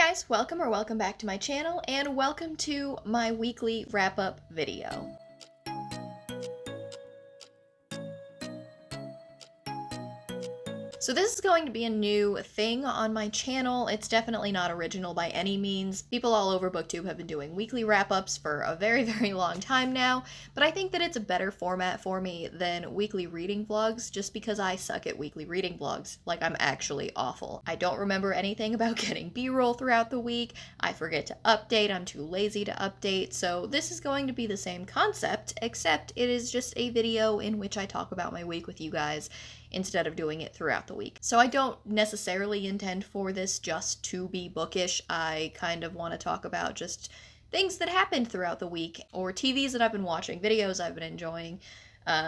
guys, welcome back to my channel, and welcome to my weekly wrap-up video. So this is going to be a new thing on my channel. It's definitely not original by any means. People all over BookTube have been doing weekly wrap-ups for a very long time now, but I think that it's a better format for me than weekly reading vlogs just because I suck at weekly reading vlogs. Like, I'm actually awful. I don't remember anything about getting B-roll throughout the week. I forget to update. I'm too lazy to update. So this is going to be the same concept, except it is just a video in which I talk about my week with you guys instead of doing it throughout the week. So I don't necessarily intend for this just to be bookish. I kind of want to talk about just things that happened throughout the week, or TVs that I've been watching, videos I've been enjoying,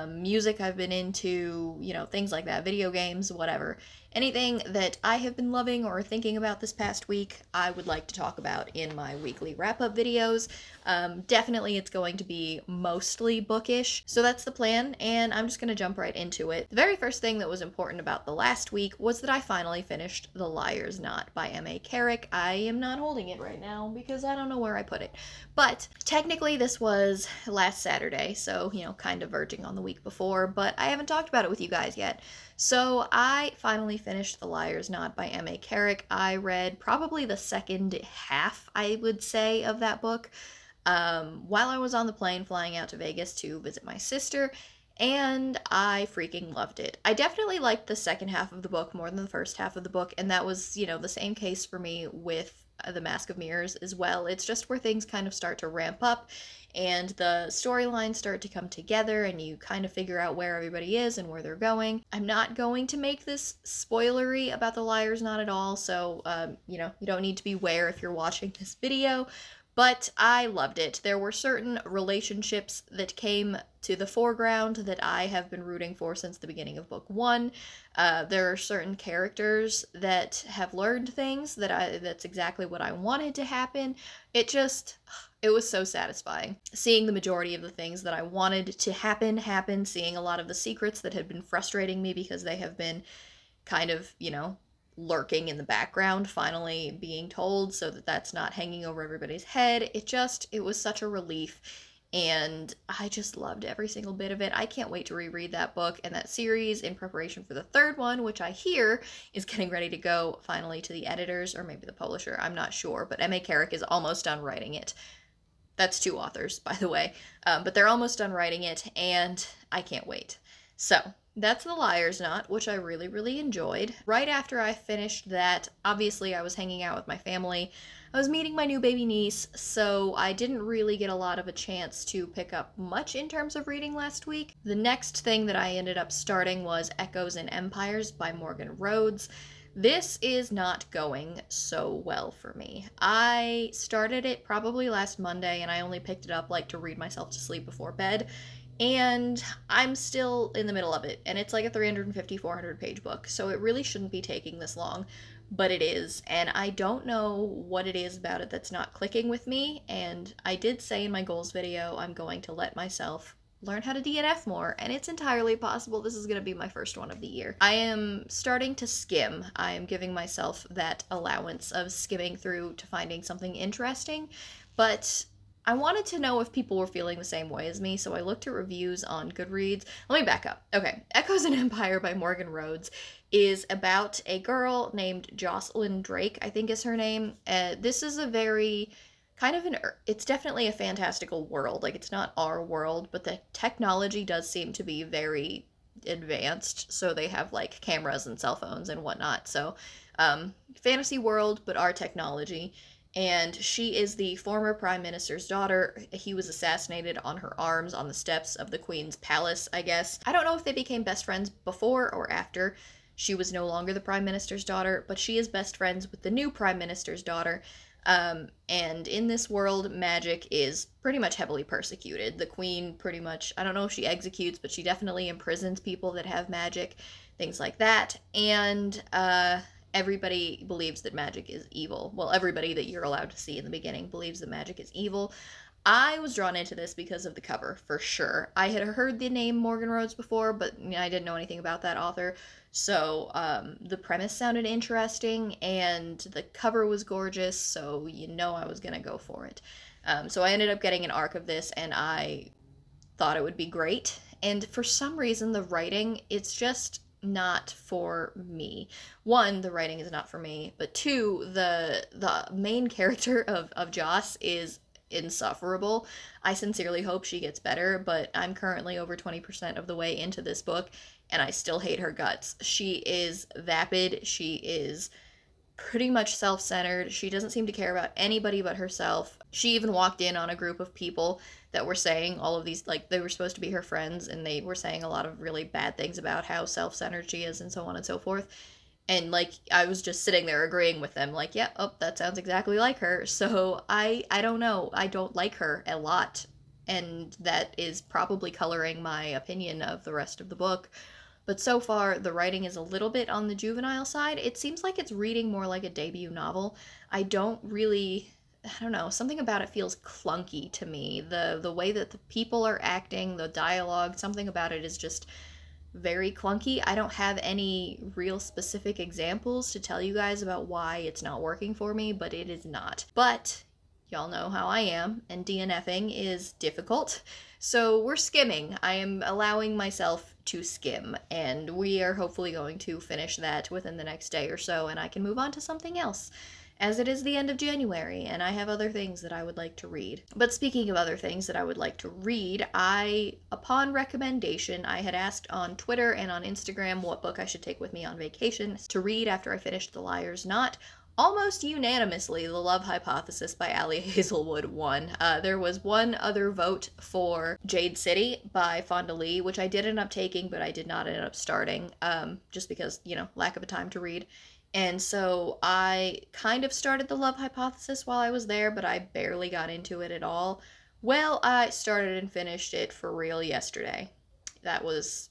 music I've been into, things like that, video games, whatever. Anything that I have been loving or thinking about this past week, I would like to talk about in my weekly wrap-up videos. Definitely it's going to be mostly bookish, so that's the plan, and I'm just going to jump right into it. The very first thing that was important about the last week was that I finally finished The Liar's Knot by M.A. Carrick. I am not holding it right now because I don't know where I put it, but technically this was last Saturday, so, kind of verging on the week before, but I haven't talked about it with you guys yet. So I finally finished The Liar's Knot by M.A. Carrick. I read probably the second half, I would say, of that book while I was on the plane flying out to Vegas to visit my sister, and I freaking loved it. I definitely liked the second half of the book more than the first half of the book, and that was, the same case for me with The Mask of Mirrors as well. It's just where things kind of start to ramp up and the storylines start to come together and you kind of figure out where everybody is and where they're going. I'm not going to make this spoilery about The Liar's Knot at all, so, you don't need to beware if you're watching this video, but I loved it. There were certain relationships that came to the foreground that I have been rooting for since the beginning of book one. There are certain characters that have learned things that's exactly what I wanted to happen. It was so satisfying. Seeing the majority of the things that I wanted to happen, seeing a lot of the secrets that had been frustrating me because they have been kind of, lurking in the background, finally being told so that that's not hanging over everybody's head. It was such a relief, and I just loved every single bit of it. I can't wait to reread that book and that series in preparation for the third one, which I hear is getting ready to go finally to the editors, or maybe the publisher, I'm not sure, but M.A. Carrick is almost done writing it. That's two authors, by the way, but they're almost done writing it, and I can't wait. So that's The Liar's Knot, which I really enjoyed. Right after I finished that, obviously I was hanging out with my family. I was meeting my new baby niece, so I didn't really get a lot of a chance to pick up much in terms of reading last week. The next thing that I ended up starting was Echoes and Empires by Morgan Rhodes. This is not going so well for me. I started it probably last Monday, and I only picked it up to read myself to sleep before bed, and I'm still in the middle of it, and it's like a 350, 400 page book, so it really shouldn't be taking this long, but it is, and I don't know what it is about it that's not clicking with me, and I did say in my goals video I'm going to let myself learn how to DNF more, and it's entirely possible this is going to be my first one of the year. I am starting to skim. I am giving myself that allowance of skimming through to finding something interesting, but I wanted to know if people were feeling the same way as me, so I looked at reviews on Goodreads. Let me back up. Okay, Echoes and Empire by Morgan Rhodes is about a girl named Jocelyn Drake, I think is her name. This is a very it's definitely a fantastical world. It's not our world, but the technology does seem to be very advanced. So they have cameras and cell phones and whatnot. So fantasy world, but our technology. And she is the former prime minister's daughter. He was assassinated on her arms on the steps of the Queen's palace, I guess. I don't know if they became best friends before or after she was no longer the prime minister's daughter, but she is best friends with the new prime minister's daughter. And in this world, magic is pretty much heavily persecuted. The queen pretty much, I don't know if she executes, but she definitely imprisons people that have magic, things like that. And, everybody believes that magic is evil. Well, everybody that you're allowed to see in the beginning believes that magic is evil. I was drawn into this because of the cover, for sure. I had heard the name Morgan Rhodes before, but I didn't know anything about that author. So the premise sounded interesting, and the cover was gorgeous, so I was going to go for it. So I ended up getting an arc of this, and I thought it would be great. And for some reason, the writing, it's just not for me. One, the writing is not for me, but two, the main character of Joss is insufferable. I sincerely hope she gets better, but I'm currently over 20% of the way into this book and I still hate her guts. She is vapid, she is pretty much self centered. She doesn't seem to care about anybody but herself. She even walked in on a group of people that were saying all of these, like, they were supposed to be her friends, and they were saying a lot of really bad things about how self centered she is, and so on and so forth. And, like, I was just sitting there agreeing with them, like, yeah, oh, that sounds exactly like her. So I don't know. I don't like her a lot. And that is probably coloring my opinion of the rest of the book. But so far, the writing is a little bit on the juvenile side. It seems like it's reading more like a debut novel. I don't really, I don't know, something about it feels clunky to me. The way that the people are acting, the dialogue, something about it is just very clunky. I don't have any real specific examples to tell you guys about why it's not working for me, but it is not. But y'all know how I am, and DNFing is difficult. So we're skimming. I am allowing myself to skim, and we are hopefully going to finish that within the next day or so, and I can move on to something else, as it is the end of January, and I have other things that I would like to read. But speaking of other things that I would like to read, upon recommendation, I had asked on Twitter and on Instagram what book I should take with me on vacation to read after I finished The Liar's Knot. Almost unanimously, The Love Hypothesis by Ali Hazelwood won. There was one other vote for Jade City by Fonda Lee, which I did end up taking, but I did not end up starting, just because, lack of a time to read. And so I kind of started The Love Hypothesis while I was there, but I barely got into it at all. Well, I started and finished it for real yesterday. That was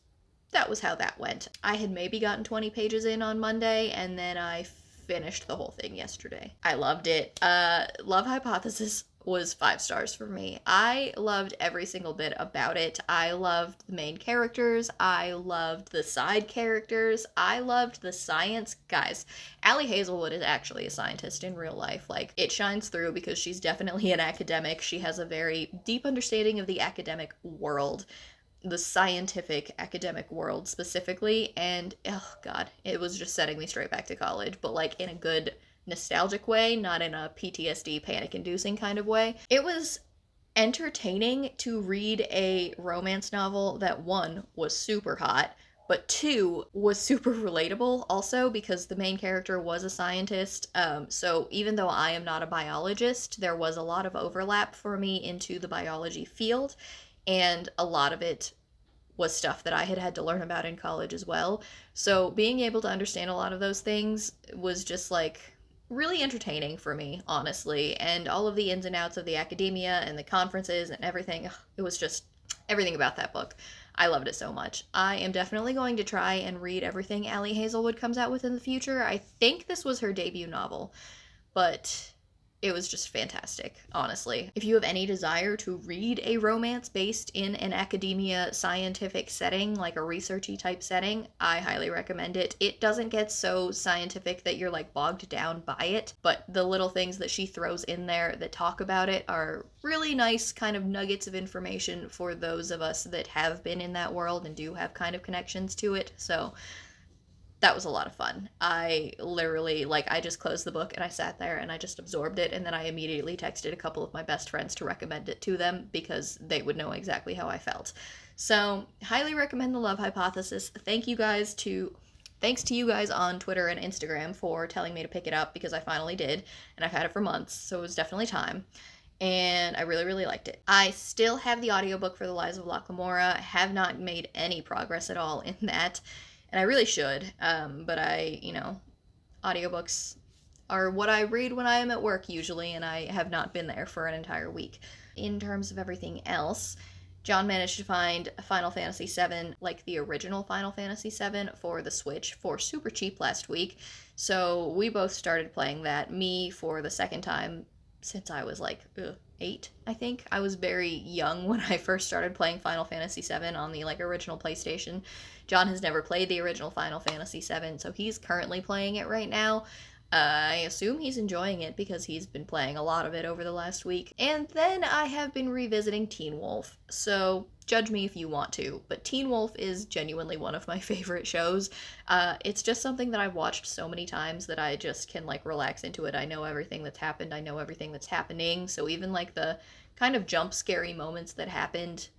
how that went. I had maybe gotten 20 pages in on Monday, and then I finished the whole thing yesterday. I loved it. Love Hypothesis was 5 stars for me. I loved every single bit about it. I loved the main characters. I loved the side characters. I loved the science. Guys, Ali Hazelwood is actually a scientist in real life. Like, it shines through because she's definitely an academic. She has a very deep understanding of the academic world, the scientific academic world specifically, and oh god, it was just setting me straight back to college, but like in a good nostalgic way, not in a PTSD panic inducing kind of way. It was entertaining to read a romance novel that, one, was super hot, but two, was super relatable also because the main character was a scientist. So even though I am not a biologist, there was a lot of overlap for me into the biology field, and a lot of it was stuff that I had had to learn about in college as well. So being able to understand a lot of those things was just like really entertaining for me, honestly. And all of the ins and outs of the academia and the conferences and everything, it was just everything about that book. I loved it so much. I am definitely going to try and read everything Ali Hazelwood comes out with in the future. I think this was her debut novel, but it was just fantastic, honestly. If you have any desire to read a romance based in an academia scientific setting, like a researchy type setting, I highly recommend it. It doesn't get so scientific that you're like bogged down by it, but the little things that she throws in there that talk about it are really nice kind of nuggets of information for those of us that have been in that world and do have kind of connections to it. So that was a lot of fun. I literally, like, I just closed the book and I sat there and I just absorbed it, and then I immediately texted a couple of my best friends to recommend it to them because they would know exactly how I felt. So, highly recommend The Love Hypothesis. Thanks to you guys on Twitter and Instagram for telling me to pick it up because I finally did, and I've had it for months, so it was definitely time. And I really, really liked it. I still have the audiobook for The Lies of Locke Lamora. I have not made any progress at all in that, and I really should, but audiobooks are what I read when I am at work usually, and I have not been there for an entire week. In terms of everything else, John managed to find Final Fantasy VII, like the original Final Fantasy VII, for the Switch for super cheap last week, so we both started playing that. Me for the second time since I was like 8, I think. I was very young when I first started playing Final Fantasy VII on the like original PlayStation. John has never played the original Final Fantasy VII, so he's currently playing it right now. I assume he's enjoying it because he's been playing a lot of it over the last week. And then I have been revisiting Teen Wolf. So judge me if you want to, but Teen Wolf is genuinely one of my favorite shows. It's just something that I've watched so many times that I just can like relax into it. I know everything that's happened, I know everything that's happening. So even like the kind of jump scary moments that happened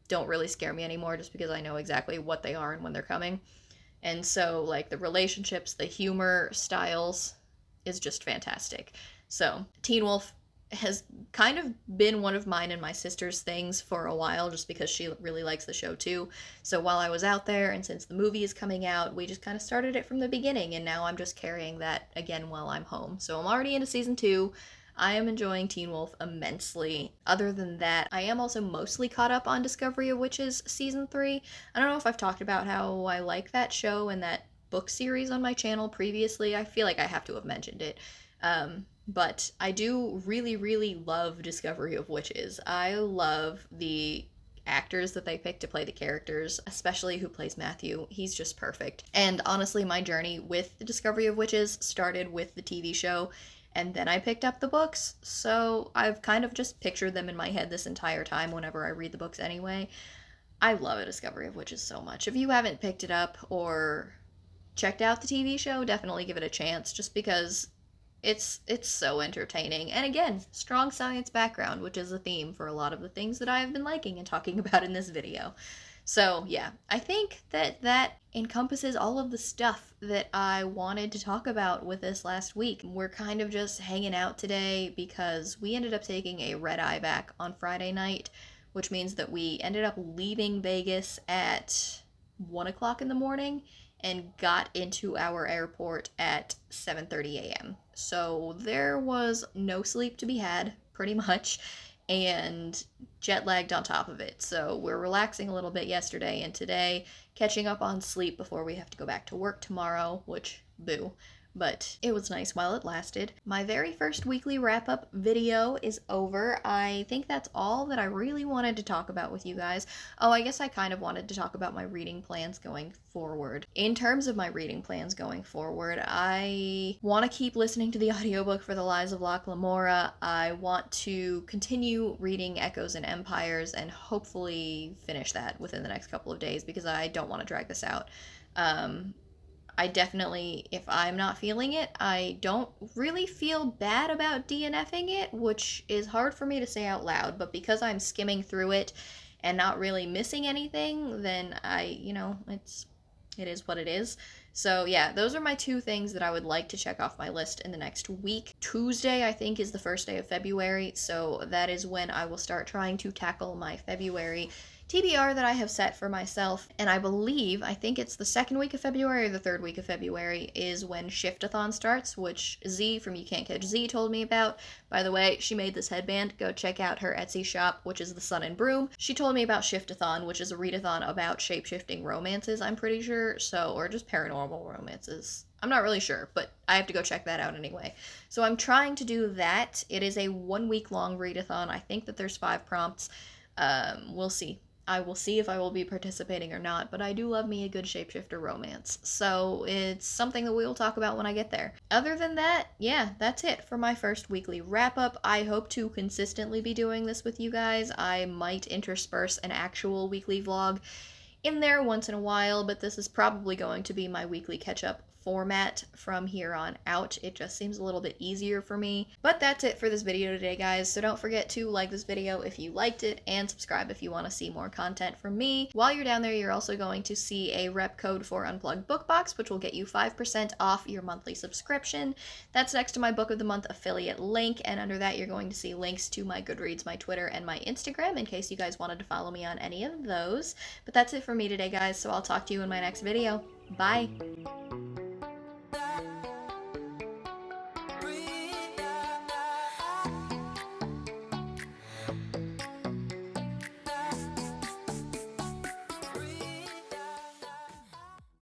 don't really scare me anymore just because I know exactly what they are and when they're coming. And so, like, the relationships, the humor styles is just fantastic. So, Teen Wolf has kind of been one of mine and my sister's things for a while just because she really likes the show too. So, while I was out there and since the movie is coming out, we just kind of started it from the beginning and now I'm just carrying that again while I'm home. So, I'm already into season 2. I am enjoying Teen Wolf immensely. Other than that, I am also mostly caught up on Discovery of Witches season 3. I don't know if I've talked about how I like that show and that book series on my channel previously. I feel like I have to have mentioned it. But I do really, really love Discovery of Witches. I love the actors that they pick to play the characters, especially who plays Matthew. He's just perfect. And honestly, my journey with the Discovery of Witches started with the TV show, and then I picked up the books. So I've kind of just pictured them in my head this entire time whenever I read the books anyway. I love A Discovery of Witches so much. If you haven't picked it up or checked out the TV show, definitely give it a chance just because it's so entertaining. And again, strong science background, which is a theme for a lot of the things that I have been liking and talking about in this video. So, yeah, I think that encompasses all of the stuff that I wanted to talk about with this last week. We're kind of just hanging out today because we ended up taking a red eye back on Friday night, which means that we ended up leaving Vegas at 1 o'clock in the morning and got into our airport at 7:30 a.m. So there was no sleep to be had, pretty much, and jet lagged on top of it. So we're relaxing a little bit yesterday and today, catching up on sleep before we have to go back to work tomorrow, which, boo. But it was nice while it lasted. My very first weekly wrap up video is over. I think that's all that I really wanted to talk about with you guys. Oh, I guess I kind of wanted to talk about my reading plans going forward. In terms of my reading plans going forward, I want to keep listening to the audiobook for The Lies of Locke Lamora. I want to continue reading Echoes and Empires and hopefully finish that within the next couple of days because I don't want to drag this out. I definitely, if I'm not feeling it, I don't really feel bad about DNFing it, which is hard for me to say out loud, but because I'm skimming through it and not really missing anything, then it is what it is. So yeah, those are my two things that I would like to check off my list in the next week. Tuesday, I think, is the first day of February, so that is when I will start trying to tackle my February TBR that I have set for myself, and I think it's the second week of February or the third week of February is when Shiftathon starts, which Z from You Can't Catch Z told me about. By the way, she made this headband. Go check out her Etsy shop, which is The Sun and Broom. She told me about Shiftathon, which is a readathon about shape-shifting romances, I'm pretty sure, or just paranormal romances. I'm not really sure, but I have to go check that out anyway. So I'm trying to do that. It is a 1 week long readathon. I think that there's 5 prompts. We'll see. I will see if I will be participating or not, but I do love me a good shapeshifter romance, so it's something that we will talk about when I get there. Other than that, yeah, that's it for my first weekly wrap-up. I hope to consistently be doing this with you guys. I might intersperse an actual weekly vlog in there once in a while, but this is probably going to be my weekly catch-up format from here on out. It just seems a little bit easier for me. But that's it for this video today, guys. So don't forget to like this video if you liked it and subscribe if you want to see more content from me. While you're down there, you're also going to see a rep code for Unplugged Book Box, which will get you 5% off your monthly subscription. That's next to my Book of the Month affiliate link, and under that you're going to see links to my Goodreads, my Twitter, and my Instagram in case you guys wanted to follow me on any of those. But that's it for me today, guys, so I'll talk to you in my next video. Bye!